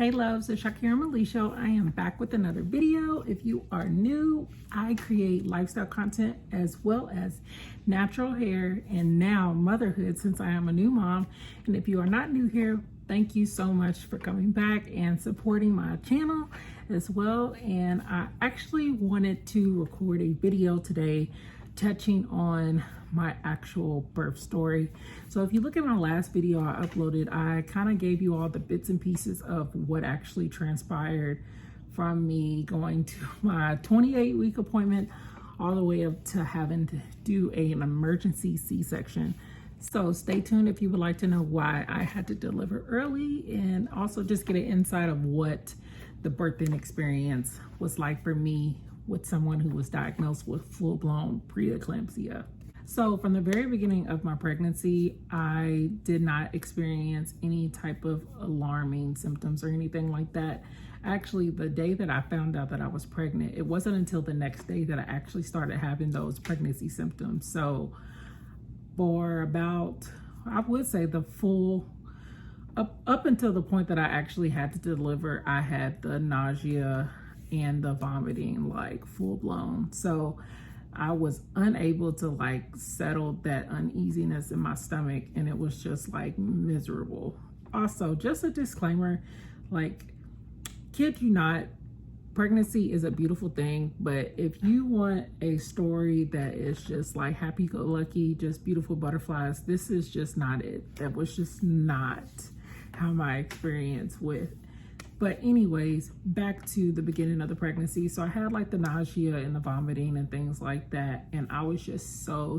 Hey loves, it's Shakira Malisho. I am back with another video. If you are new, I create lifestyle content as well as natural hair and now motherhood since I am a new mom. And if you are not new here, thank you so much for coming back and supporting my channel as well. And I actually wanted to record a video today touching on my actual birth story. So if you look at my last video I uploaded, I kind of gave you all the bits and pieces of what actually transpired from me going to my 28-week appointment all the way up to having to do an emergency C-section. So stay tuned if you would like to know why I had to deliver early, and also just get an insight of what the birthing experience was like for me with someone who was diagnosed with full-blown preeclampsia. So from the very beginning of my pregnancy, I did not experience any type of alarming symptoms or anything like that. Actually, the day that I found out that I was pregnant, it wasn't until the next day that I actually started having those pregnancy symptoms. So for about, I would say the full, up until the point that I actually had to deliver, I had the nausea and the vomiting like full blown. So I was unable to like settle that uneasiness in my stomach, and it was just like miserable. Also, just a disclaimer, like, kid you not, pregnancy is a beautiful thing, but if you want a story that is just like happy-go-lucky, just beautiful butterflies, this is just not it. That was just not how my experience with. But anyways, back to the beginning of the pregnancy. So I had like the nausea and the vomiting and things like that. And I was just so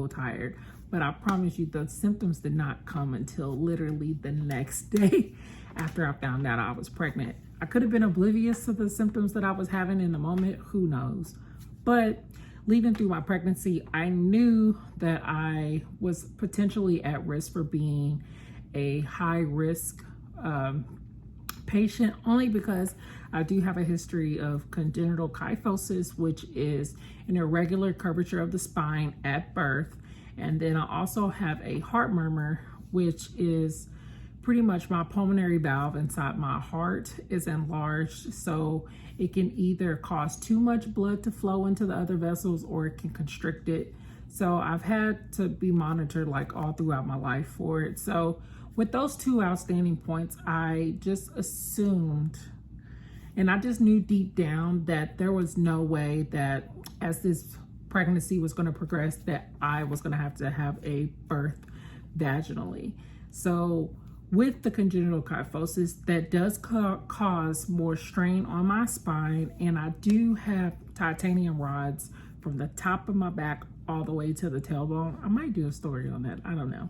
tired. But I promise you, the symptoms did not come until literally the next day after I found out I was pregnant. I could have been oblivious to the symptoms that I was having in the moment, who knows? But leading through my pregnancy, I knew that I was potentially at risk for being a high risk patient, only because I do have a history of congenital kyphosis, which is an irregular curvature of the spine at birth. And then I also have a heart murmur, which is pretty much my pulmonary valve inside my heart is enlarged. So it can either cause too much blood to flow into the other vessels, or it can constrict it. So I've had to be monitored like all throughout my life for it. So with those two outstanding points, I just assumed, and I just knew deep down that there was no way that as this pregnancy was going to progress, that I was going to have a birth vaginally. So with the congenital kyphosis, that does cause more strain on my spine, and I do have titanium rods from the top of my back all the way to the tailbone. I might do a story on that, I don't know.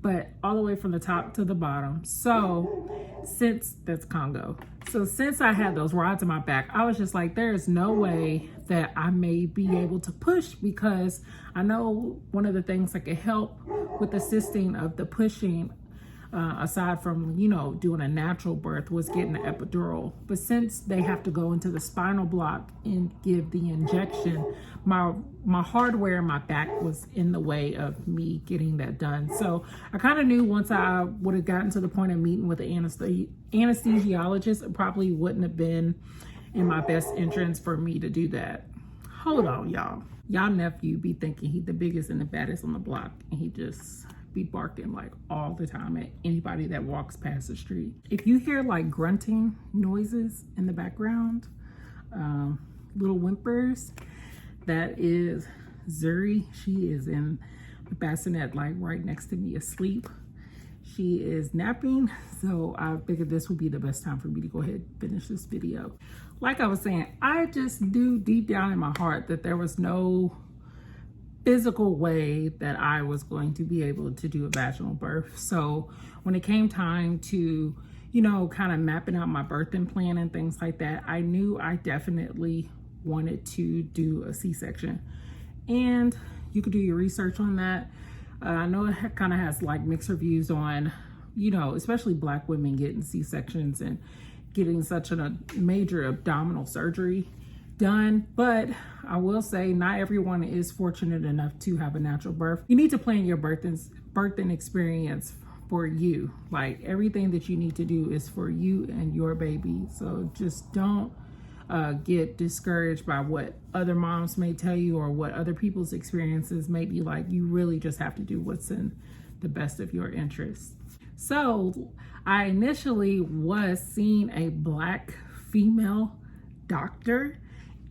But all the way from the top to the bottom. So that's Congo. So since I had those rods in my back, I was just like, there is no way that I may be able to push, because I know one of the things that could help with assisting of the pushing, aside from, you know, doing a natural birth, was getting an epidural. But since they have to go into the spinal block and give the injection, my hardware in my back was in the way of me getting that done. So I kind of knew once I would have gotten to the point of meeting with the anesthesiologist, it probably wouldn't have been in my best interest for me to do that. Hold on, y'all. Y'all nephew be thinking he the biggest and the baddest on the block, and he just be barking like all the time at anybody that walks past the street. If you hear like grunting noises in the background, little whimpers, that is Zuri. She is in the bassinet like right next to me asleep. She is napping, so I figured this would be the best time for me to go ahead and finish this video. Like I was saying, I just knew deep down in my heart that there was no physical way that I was going to be able to do a vaginal birth. So when it came time to, you know, kind of mapping out my birthing plan and things like that, I knew I definitely wanted to do a C-section. And you could do your research on that. I know it kind of has like mixed reviews on, you know, especially Black women getting C-sections and getting such a major abdominal surgery done. But I will say not everyone is fortunate enough to have a natural birth. You need to plan your birthing experience for you. Like, everything that you need to do is for you and your baby. So just don't get discouraged by what other moms may tell you or what other people's experiences may be like. You really just have to do what's in the best of your interests. So I initially was seeing a Black female doctor,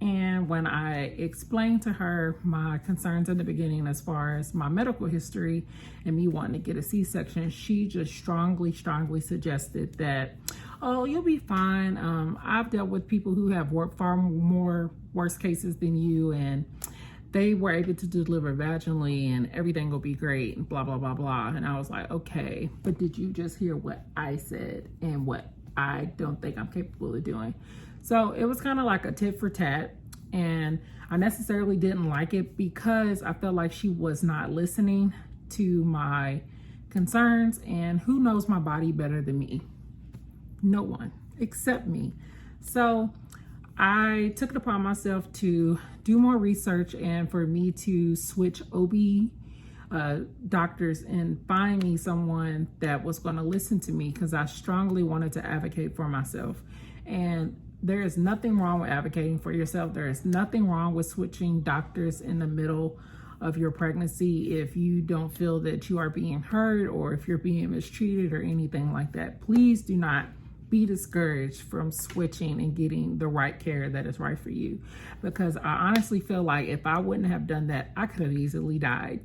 and when I explained to her my concerns in the beginning as far as my medical history and me wanting to get a C-section, she just strongly suggested that, oh, you'll be fine. I've dealt with people who have far more worse cases than you, and they were able to deliver vaginally and everything will be great and blah, blah, blah, blah. And I was like, okay, but did you just hear what I said and what I don't think I'm capable of doing? So it was kind of like a tit for tat, and I necessarily didn't like it because I felt like she was not listening to my concerns, and who knows my body better than me? No one except me. So I took it upon myself to do more research and for me to switch OB doctors and find me someone that was going to listen to me, because I strongly wanted to advocate for myself. And there is nothing wrong with advocating for yourself. There is nothing wrong with switching doctors in the middle of your pregnancy if you don't feel that you are being heard or if you're being mistreated or anything like that. Please do not be discouraged from switching and getting the right care that is right for you, because I honestly feel like if I wouldn't have done that, I could have easily died,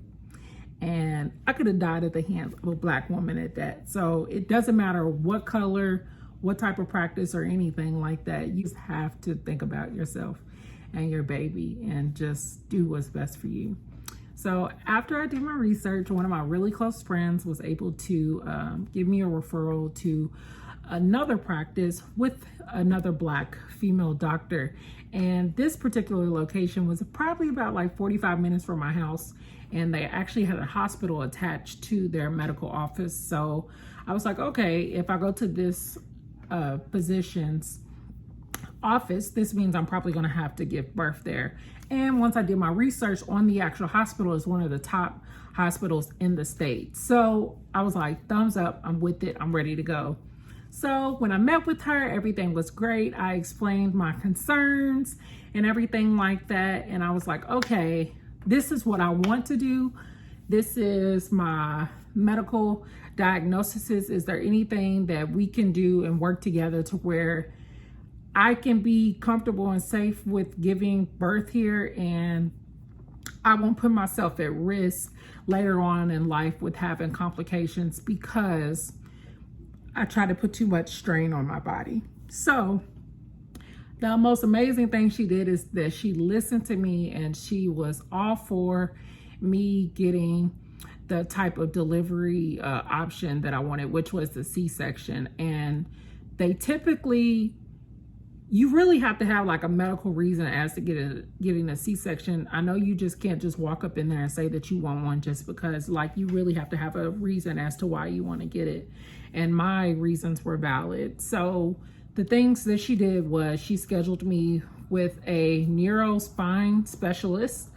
and I could have died at the hands of a Black woman at that. So it doesn't matter what color, what type of practice or anything like that. You just have to think about yourself and your baby and just do what's best for you. So after I did my research, one of my really close friends was able to give me a referral to another practice with another Black female doctor. And this particular location was probably about like 45 minutes from my house, and they actually had a hospital attached to their medical office. So I was like, okay, if I go to this physician's office, this means I'm probably going to have to give birth there. And once I did my research on the actual hospital, it's one of the top hospitals in the state. So I was like, thumbs up, I'm with it, I'm ready to go. So when I met with her, everything was great. I explained my concerns and everything like that. And I was like, okay, this is what I want to do. This is my medical diagnosis. Is there anything that we can do and work together to where I can be comfortable and safe with giving birth here, and I won't put myself at risk later on in life with having complications because I try to put too much strain on my body. So the most amazing thing she did is that she listened to me, and she was all for me getting the type of delivery option that I wanted, which was the C-section. And they typically, you really have to have like a medical reason as to getting a C-section. I know you just can't just walk up in there and say that you want one just because. Like, you really have to have a reason as to why you want to get it. And my reasons were valid. So the things that she did was she scheduled me with a neurospine specialist.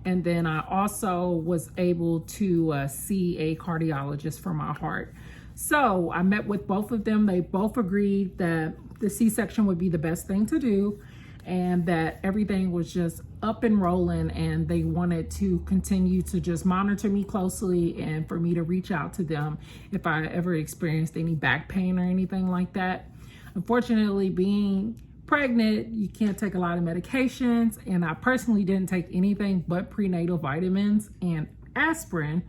And then I also was able to see a cardiologist for my heart. So I met with both of them. They both agreed that the C-section would be the best thing to do, and that everything was just up and rolling, and they wanted to continue to just monitor me closely and for me to reach out to them if I ever experienced any back pain or anything like that. Unfortunately, being pregnant, you can't take a lot of medications, and I personally didn't take anything but prenatal vitamins and aspirin,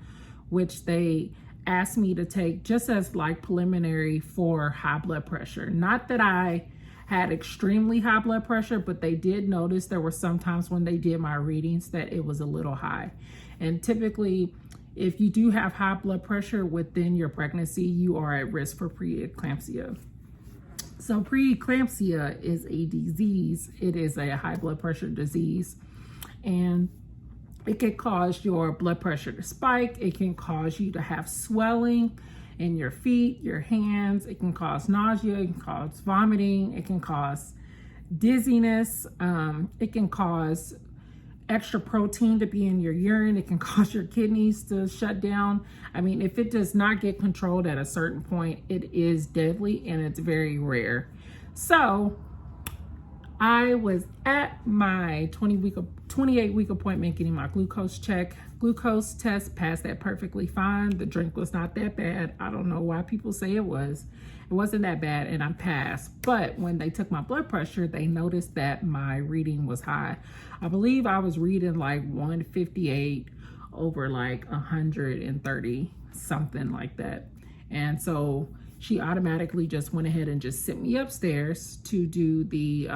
which they asked me to take just as like preliminary for high blood pressure. Not that I had extremely high blood pressure, but they did notice there were some times when they did my readings that it was a little high. And typically, if you do have high blood pressure within your pregnancy, you are at risk for preeclampsia. So preeclampsia is a disease. It is a high blood pressure disease, and it can cause your blood pressure to spike. It can cause you to have swelling in your feet, your hands. It can cause nausea. It can cause vomiting. It can cause dizziness. It can cause extra protein to be in your urine. It can cause your kidneys to shut down. I mean, if it does not get controlled at a certain point, it is deadly and it's very rare. So I was at my 28-week appointment getting my glucose check. Glucose test passed that perfectly fine. The drink was not that bad. I don't know why people say it was. It wasn't that bad and I passed. But when they took my blood pressure, they noticed that my reading was high. I believe I was reading like 158 over like 130, something like that. And so she automatically just went ahead and just sent me upstairs to do the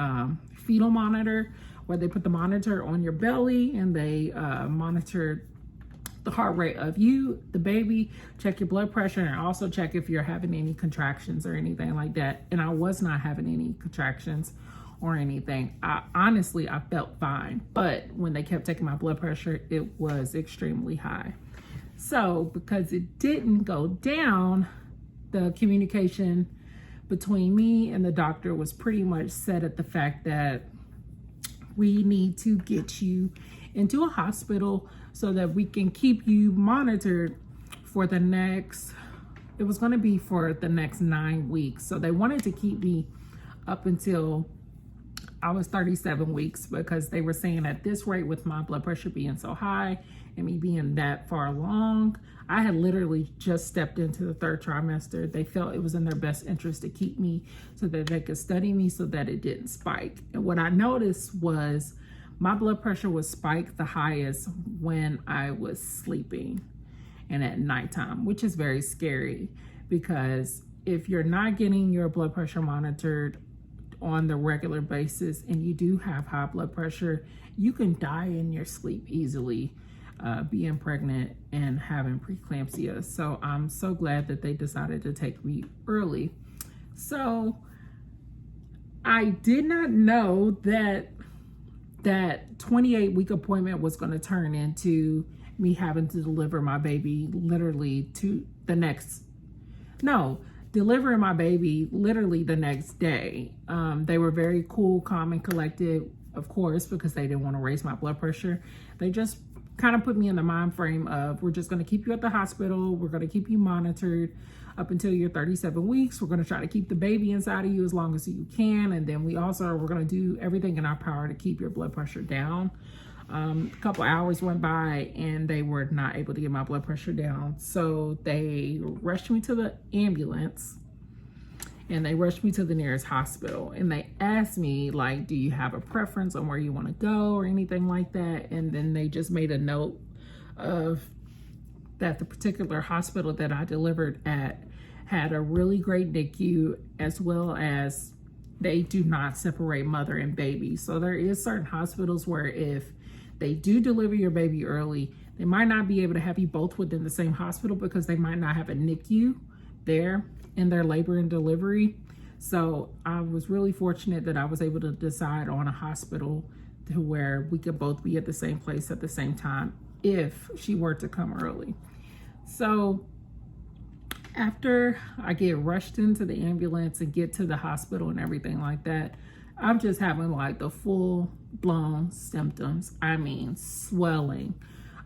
fetal monitor, where they put the monitor on your belly and they monitor the heart rate of you, the baby, check your blood pressure, and also check if you're having any contractions or anything like that. And I was not having any contractions or anything. Honestly, I felt fine. But when they kept taking my blood pressure, it was extremely high. So because it didn't go down, the communication between me and the doctor was pretty much set at the fact that we need to get you into a hospital so that we can keep you monitored for the next, it was going to be for the next 9 weeks. So they wanted to keep me up until I was 37 weeks because they were saying at this rate, with my blood pressure being so high and me being that far along, I had literally just stepped into the 3rd trimester. They felt it was in their best interest to keep me so that they could study me so that it didn't spike. And what I noticed was my blood pressure was spiked the highest when I was sleeping and at nighttime, which is very scary because if you're not getting your blood pressure monitored on the regular basis and you do have high blood pressure, you can die in your sleep easily, being pregnant and having preeclampsia. So I'm so glad that they decided to take me early. So I did not know that 28-week appointment was going to turn into me having to deliver my baby literally delivering my baby literally the next day. They were very cool, calm, and collected, of course, because they didn't want to raise my blood pressure. They just kind of put me in the mind frame of, we're just going to keep you at the hospital. We're going to keep you monitored up until you're 37 weeks. We're going to try to keep the baby inside of you as long as you can. And then we're going to do everything in our power to keep your blood pressure down. A couple hours went by and they were not able to get my blood pressure down. So they rushed me to the ambulance and they rushed me to the nearest hospital. And they asked me, like, do you have a preference on where you want to go or anything like that? And then they just made a note of that the particular hospital that I delivered at had a really great NICU, as well as they do not separate mother and baby. So there is certain hospitals where if they do deliver your baby early, they might not be able to have you both within the same hospital because they might not have a NICU there in their labor and delivery. So I was really fortunate that I was able to decide on a hospital to where we could both be at the same place at the same time if she were to come early. So after I get rushed into the ambulance and get to the hospital and everything like that, I'm just having like the full blown symptoms. I mean, swelling.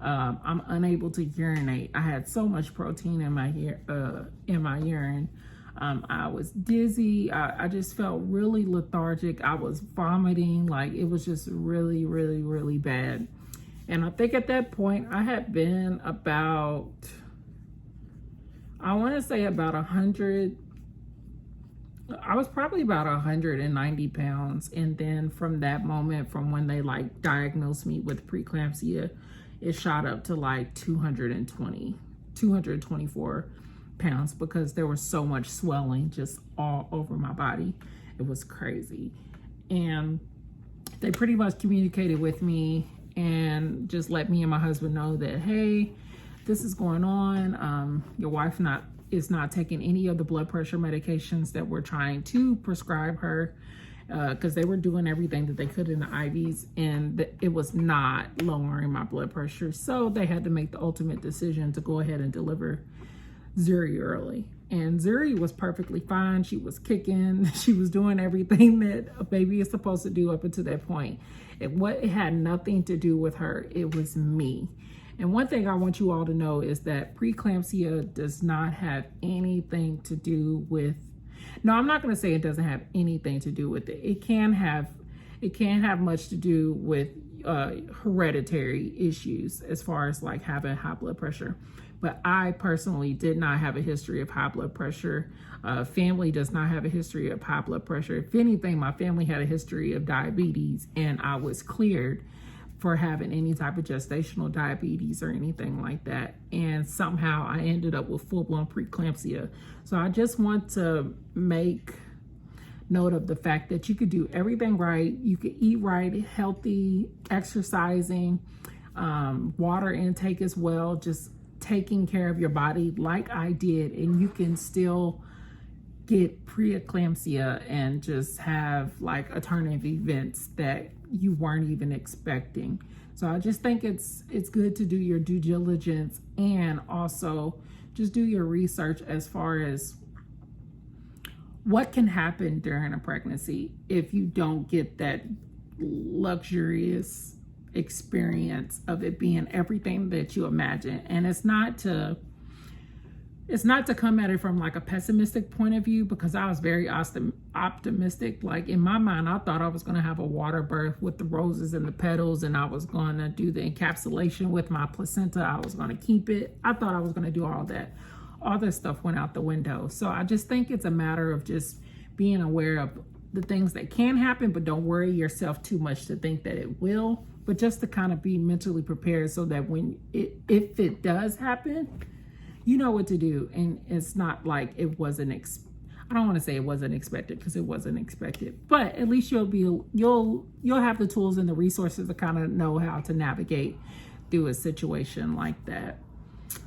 I'm unable to urinate. I had so much protein in my urine. I was dizzy. I just felt really lethargic. I was vomiting. Like, it was just really, really, really bad. And I think at that point I had been about, I want to say about 100. I was probably about 190 pounds. And then from that moment, from when they like diagnosed me with preeclampsia, it shot up to like 224 pounds because there was so much swelling just all over my body. It was crazy. And they pretty much communicated with me and just let me and my husband know that, hey, this is going on. Your wife is not taking any of the blood pressure medications that we're trying to prescribe her, because they were doing everything that they could in the IVs and it was not lowering my blood pressure. So they had to make the ultimate decision to go ahead and deliver Zuri early. And Zuri was perfectly fine. She was kicking. She was doing everything that a baby is supposed to do up until that point. It had nothing to do with her. It was me. And one thing I want you all to know is that preeclampsia does not have anything to do with, no, I'm not going to say it doesn't have anything to do with it. It can have much to do with hereditary issues as far as like having high blood pressure. But I personally did not have a history of high blood pressure. Family does not have a history of high blood pressure. If anything, my family had a history of diabetes, and I was cleared for having any type of gestational diabetes or anything like that. And somehow I ended up with full-blown preeclampsia. So I just want to make note of the fact that you could do everything right. You could eat right, healthy, exercising, water intake as well, just taking care of your body like I did, and you can still get preeclampsia and just have like a turn of events that you weren't even expecting. So I just think it's good to do your due diligence and also just do your research as far as what can happen during a pregnancy if you don't get that luxurious experience of it being everything that you imagine. And it's not to come at it from like a pessimistic point of view, because I was very optimistic. Like in my mind, I thought I was going to have a water birth with the roses and the petals, and I was going to do the encapsulation with my placenta. I was going to keep it. I thought I was going to do all that. All this stuff went out the window. So I just think it's a matter of just being aware of the things that can happen, but don't worry yourself too much to think that it will, but just to kind of be mentally prepared so that if it does happen, you know what to do. And it's not like it wasn't, I don't want to say it wasn't expected, because it wasn't expected, but at least you'll have the tools and the resources to kind of know how to navigate through a situation like that.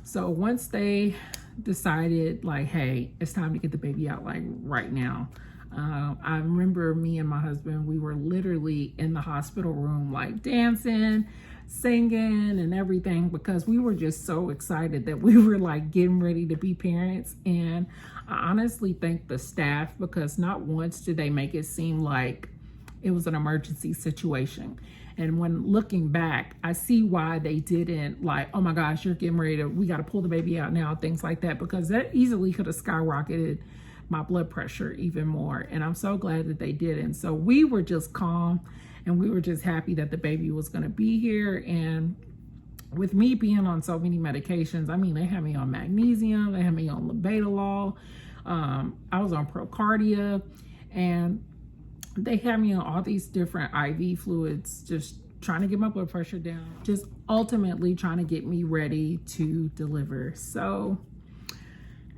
So once they decided like, hey, it's time to get the baby out like right now, I remember me and my husband, we were literally in the hospital room like dancing, singing and everything, because we were just so excited that we were like getting ready to be parents. And I honestly thank the staff, because not once did they make it seem like it was an emergency situation. And when looking back, I see why they didn't like, oh my gosh, you're getting ready to, we got to pull the baby out now, things like that, because that easily could have skyrocketed my blood pressure even more. And I'm so glad that they didn't. So we were just calm, and we were just happy that the baby was going to be here. And with me being on so many medications, I mean, they had me on magnesium, they had me on labetalol, I was on Procardia, and they had me on all these different IV fluids, just trying to get my blood pressure down, just ultimately trying to get me ready to deliver. So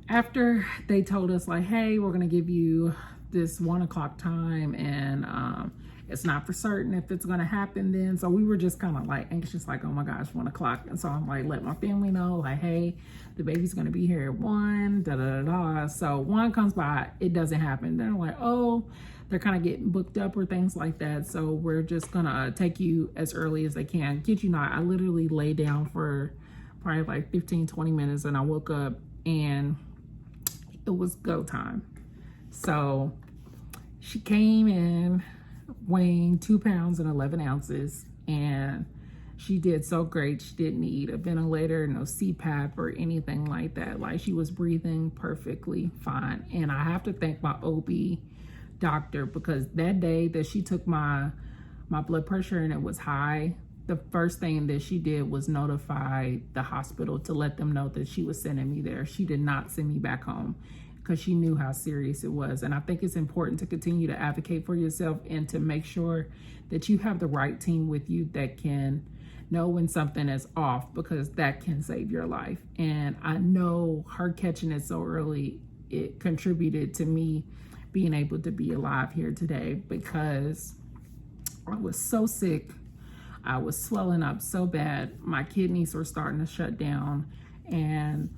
after they told us like, hey, we're going to give you this 1 o'clock time, and it's not for certain if it's going to happen then. So we were just kind of like anxious, like, oh my gosh, 1 o'clock. And so I'm like, let my family know like, hey, the baby's going to be here at 1, da da da da. So 1 comes by, it doesn't happen. They're like, oh, they're kind of getting booked up or things like that. So we're just going to take you as early as they can. Kid you not, I literally lay down for probably like 15-20 minutes, and I woke up and it was go time. So she came in weighing 2 pounds and 11 ounces, and she did so great. She didn't need a ventilator, no CPAP or anything like that. Like, she was breathing perfectly fine. And I have to thank my OB doctor, because that day that she took my blood pressure and it was high, the first thing that she did was notify the hospital to let them know that she was sending me there. She did not send me back home, because she knew how serious it was. And I think it's important to continue to advocate for yourself and to make sure that you have the right team with you that can know when something is off, because that can save your life. And I know her catching it so early, it contributed to me being able to be alive here today, because I was so sick. I was swelling up so bad. My kidneys were starting to shut down, and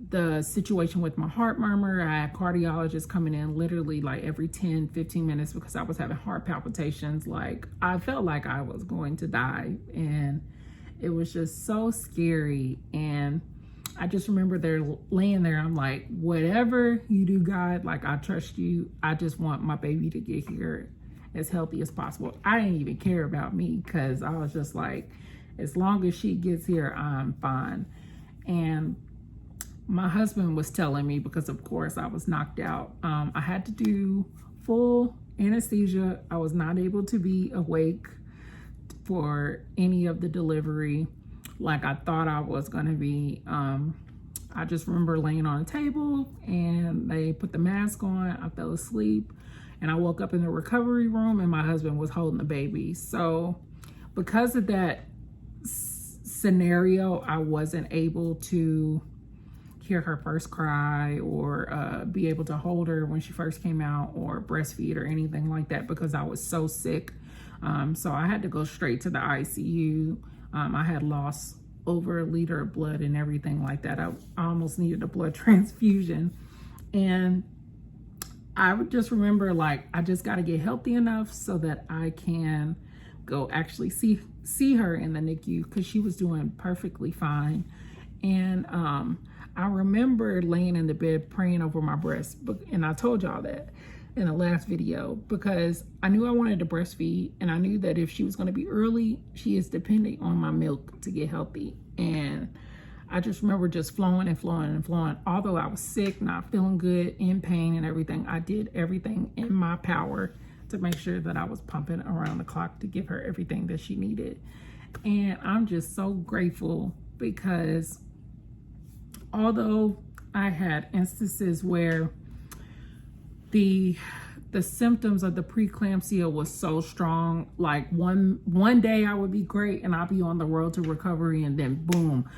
the situation with my heart murmur, I had cardiologists coming in literally like every 10-15 minutes, because I was having heart palpitations. Like, I felt like I was going to die, and it was just so scary. And I just remember they're laying there. I'm like, whatever you do, God, like, I trust you. I just want my baby to get here as healthy as possible. I didn't even care about me because I was just like, as long as she gets here, I'm fine. And my husband was telling me, because of course I was knocked out, I had to do full anesthesia. I was not able to be awake for any of the delivery like I thought I was going to be. I just remember laying on a table and they put the mask on. I fell asleep and I woke up in the recovery room and my husband was holding the baby. So because of that scenario, I wasn't able to hear her first cry or be able to hold her when she first came out or breastfeed or anything like that because I was so sick. So I had to go straight to the ICU. I had lost over 1 liter of blood and everything like that. I almost needed a blood transfusion. And I would just remember, like, I just got to get healthy enough so that I can go actually see her in the NICU because she was doing perfectly fine. And I remember laying in the bed praying over my breast, and I told y'all that in the last video because I knew I wanted to breastfeed, and I knew that if she was going to be early, she is dependent on my milk to get healthy. And I just remember just flowing and flowing and flowing. Although I was sick, not feeling good, in pain and everything, I did everything in my power to make sure that I was pumping around the clock to give her everything that she needed. And I'm just so grateful because although I had instances where the symptoms of the preeclampsia was so strong, like one day I would be great and I'll be on the road to recovery, and then boom,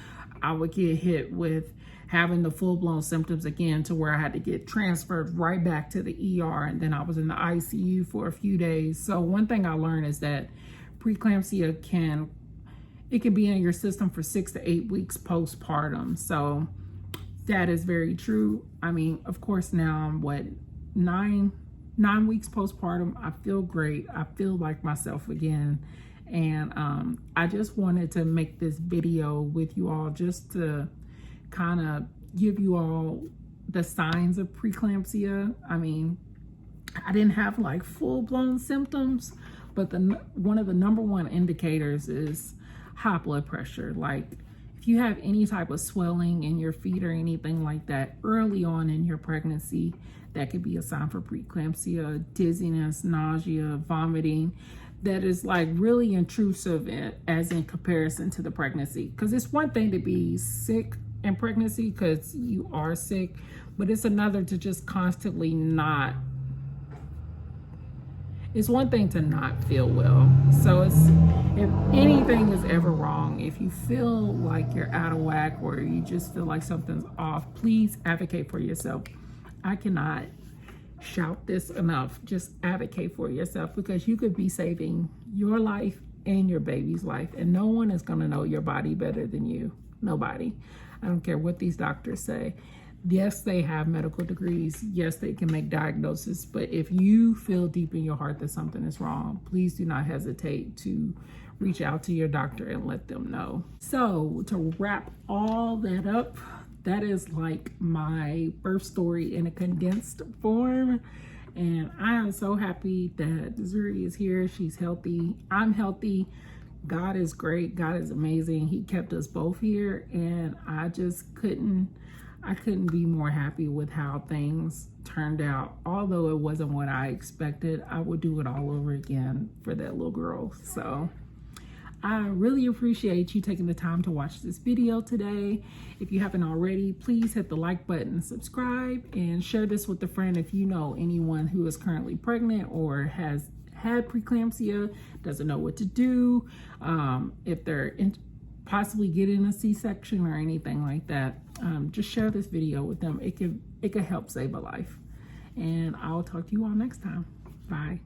I would get hit with having the full-blown symptoms again to where I had to get transferred right back to the ER, and then I was in the ICU for a few days. So one thing I learned is that preeclampsia can be in your system for 6 to 8 weeks postpartum. So that is very true. I mean, of course, now I'm 9 weeks postpartum. I feel great. I feel like myself again. And I just wanted to make this video with you all just to kind of give you all the signs of preeclampsia. I mean, I didn't have like full-blown symptoms, but one of the number one indicators is high blood pressure. Like, if you have any type of swelling in your feet or anything like that early on in your pregnancy, that could be a sign for preeclampsia. Dizziness, nausea, vomiting, that is like really intrusive as in comparison to the pregnancy. Because it's one thing to be sick in pregnancy because you are sick, but it's another to just constantly not. It's one thing to not feel well. So if anything is ever wrong, if you feel like you're out of whack or you just feel like something's off, please advocate for yourself. I cannot shout this enough. Just advocate for yourself because you could be saving your life and your baby's life, and no one is going to know your body better than you. Nobody. I don't care what these doctors say. Yes, they have medical degrees. Yes, they can make diagnoses. But if you feel deep in your heart that something is wrong, please do not hesitate to reach out to your doctor and let them know. So to wrap all that up, that is like my birth story in a condensed form. And I am so happy that Zuri is here. She's healthy. I'm healthy. God is great. God is amazing. He kept us both here. And I just couldn't be more happy with how things turned out. Although it wasn't what I expected, I would do it all over again for that little girl. So I really appreciate you taking the time to watch this video today. If you haven't already, please hit the like button, subscribe, and share this with a friend if you know anyone who is currently pregnant or has had preeclampsia, doesn't know what to do, if they're possibly getting a C-section or anything like that. Just share this video with them. It could help save a life. And I'll talk to you all next time. Bye.